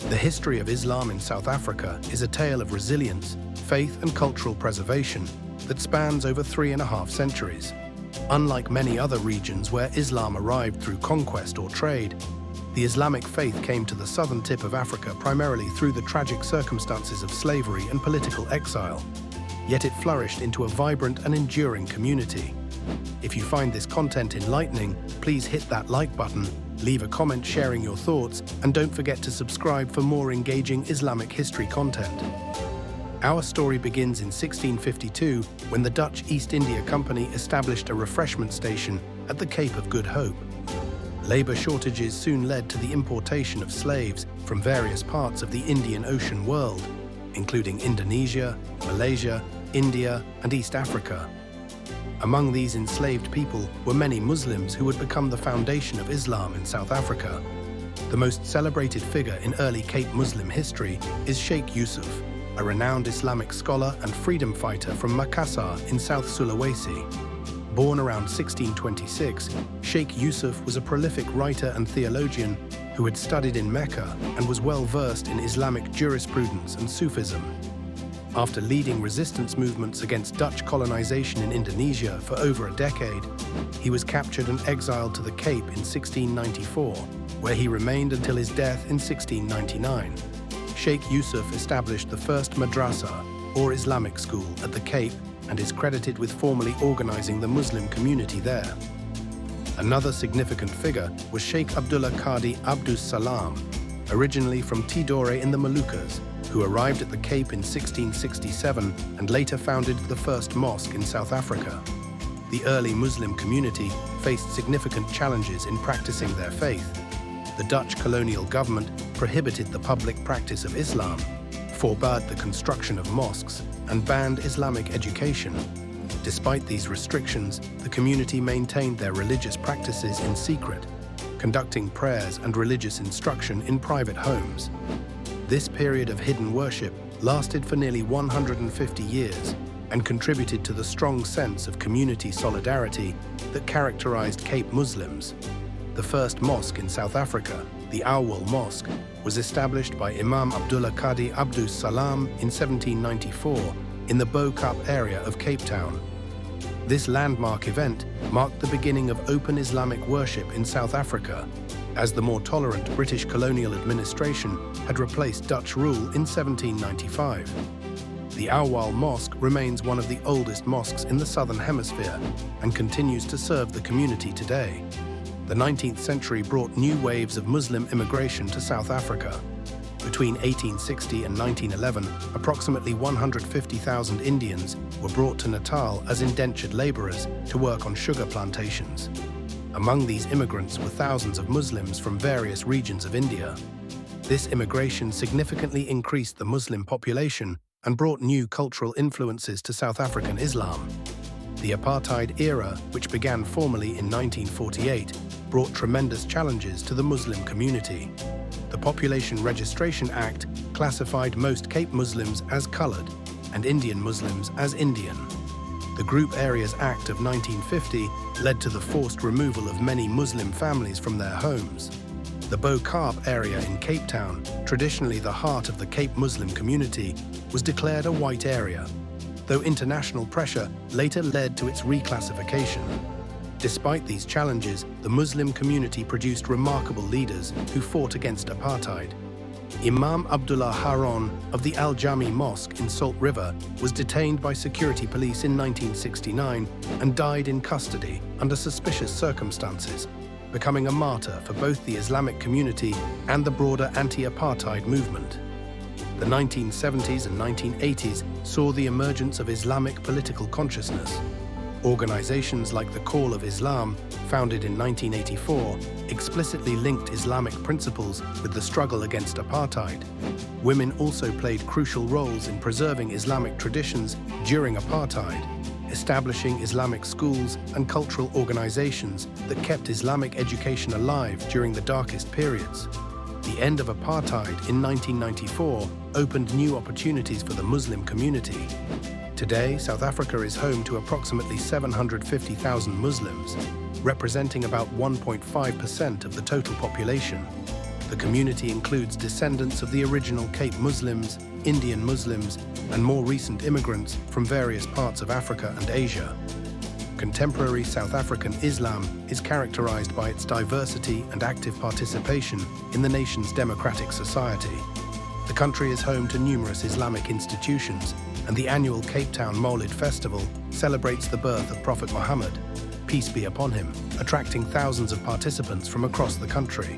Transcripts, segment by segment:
The history of Islam in South Africa is a tale of resilience, faith and cultural preservation that spans over 3.5 centuries. Unlike many other regions where Islam arrived through conquest or trade, the Islamic faith came to the southern tip of Africa primarily through the tragic circumstances of slavery and political exile. Yet it flourished into a vibrant and enduring community. If you find this content enlightening, please hit that like button, leave a comment sharing your thoughts, and don't forget to subscribe for more engaging Islamic history content. Our story begins in 1652 when the Dutch East India Company established a refreshment station at the Cape of Good Hope. Labor shortages soon led to the importation of slaves from various parts of the Indian Ocean world, including Indonesia, Malaysia, India, and East Africa. Among these enslaved people were many Muslims who would become the foundation of Islam in South Africa. The most celebrated figure in early Cape Muslim history is Shaykh Yusuf, a renowned Islamic scholar and freedom fighter from Makassar in South Sulawesi. Born around 1626, Shaykh Yusuf was a prolific writer and theologian who had studied in Mecca and was well versed in Islamic jurisprudence and Sufism. After leading resistance movements against Dutch colonization in Indonesia for over a decade, he was captured and exiled to the Cape in 1694, where he remained until his death in 1699. Shaykh Yusuf established the first madrasa, or Islamic school, at the Cape and is credited with formally organizing the Muslim community there. Another significant figure was Sheikh Abdullah Qadi Abdus Salam, originally from Tidore in the Moluccas, who arrived at the Cape in 1667 and later founded the first mosque in South Africa. The early Muslim community faced significant challenges in practicing their faith. The Dutch colonial government prohibited the public practice of Islam, forbade the construction of mosques, and banned Islamic education. Despite these restrictions, the community maintained their religious practices in secret, conducting prayers and religious instruction in private homes. This period of hidden worship lasted for nearly 150 years and contributed to the strong sense of community solidarity that characterized Cape Muslims. The first mosque in South Africa, the Awwal Mosque, was established by Imam Abdullah Qadi Abdus Salam in 1794 in the Bo-Kaap area of Cape Town. This landmark event marked the beginning of open Islamic worship in South Africa, as the more tolerant British colonial administration had replaced Dutch rule in 1795. The Awwal Mosque remains one of the oldest mosques in the Southern Hemisphere and continues to serve the community today. The 19th century brought new waves of Muslim immigration to South Africa. Between 1860 and 1911, approximately 150,000 Indians were brought to Natal as indentured laborers to work on sugar plantations. Among these immigrants were thousands of Muslims from various regions of India. This immigration significantly increased the Muslim population and brought new cultural influences to South African Islam. The apartheid era, which began formally in 1948, brought tremendous challenges to the Muslim community. The Population Registration Act classified most Cape Muslims as colored and Indian Muslims as Indian. The Group Areas Act of 1950 led to the forced removal of many Muslim families from their homes. The Bo-Kaap area in Cape Town, traditionally the heart of the Cape Muslim community, was declared a white area, though international pressure later led to its reclassification. Despite these challenges, the Muslim community produced remarkable leaders who fought against apartheid. Imam Abdullah Haron of the Al-Jami Mosque in Salt River was detained by security police in 1969 and died in custody under suspicious circumstances, becoming a martyr for both the Islamic community and the broader anti-apartheid movement. The 1970s and 1980s saw the emergence of Islamic political consciousness. Organizations like the Call of Islam, founded in 1984, explicitly linked Islamic principles with the struggle against apartheid. Women also played crucial roles in preserving Islamic traditions during apartheid, establishing Islamic schools and cultural organizations that kept Islamic education alive during the darkest periods. The end of apartheid in 1994 opened new opportunities for the Muslim community. Today, South Africa is home to approximately 750,000 Muslims, representing about 1.5% of the total population. The community includes descendants of the original Cape Muslims, Indian Muslims, and more recent immigrants from various parts of Africa and Asia. Contemporary South African Islam is characterized by its diversity and active participation in the nation's democratic society. The country is home to numerous Islamic institutions, and the annual Cape Town Maulid Festival celebrates the birth of Prophet Muhammad, peace be upon him, attracting thousands of participants from across the country.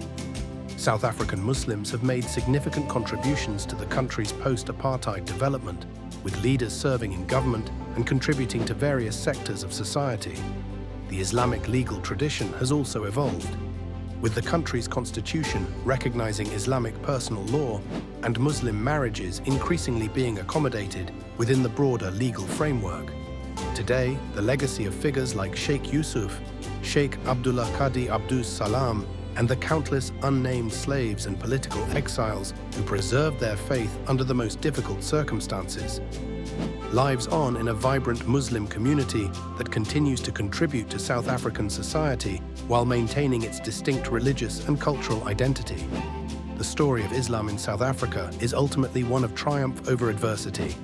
South African Muslims have made significant contributions to the country's post-apartheid development, with leaders serving in government and contributing to various sectors of society. The Islamic legal tradition has also evolved, with the country's constitution recognizing Islamic personal law and Muslim marriages increasingly being accommodated within the broader legal framework. Today, the legacy of figures like Shaykh Yusuf, Sheikh Abdullah Qadi Abdus Salam, and the countless unnamed slaves and political exiles who preserved their faith under the most difficult circumstances, lives on in a vibrant Muslim community that continues to contribute to South African society while maintaining its distinct religious and cultural identity. The story of Islam in South Africa is ultimately one of triumph over adversity.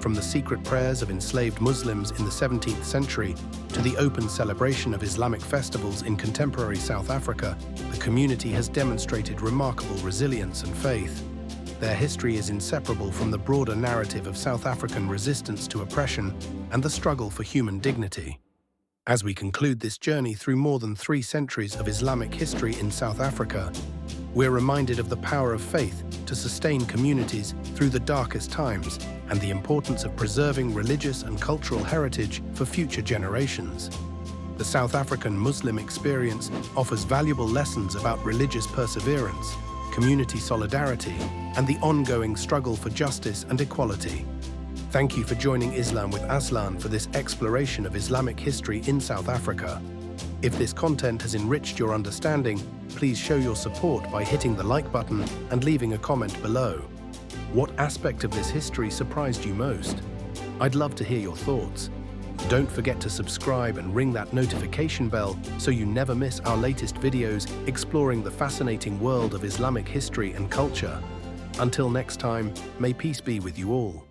From the secret prayers of enslaved Muslims in the 17th century to the open celebration of Islamic festivals in contemporary South Africa, the community has demonstrated remarkable resilience and faith. Their history is inseparable from the broader narrative of South African resistance to oppression and the struggle for human dignity. As we conclude this journey through more than 3 centuries of Islamic history in South Africa, we're reminded of the power of faith to sustain communities through the darkest times and the importance of preserving religious and cultural heritage for future generations. The South African Muslim experience offers valuable lessons about religious perseverance, community solidarity, and the ongoing struggle for justice and equality. Thank you for joining Islam with Aslan for this exploration of Islamic history in South Africa. If this content has enriched your understanding, please show your support by hitting the like button and leaving a comment below. What aspect of this history surprised you most? I'd love to hear your thoughts. Don't forget to subscribe and ring that notification bell so you never miss our latest videos exploring the fascinating world of Islamic history and culture. Until next time, may peace be with you all.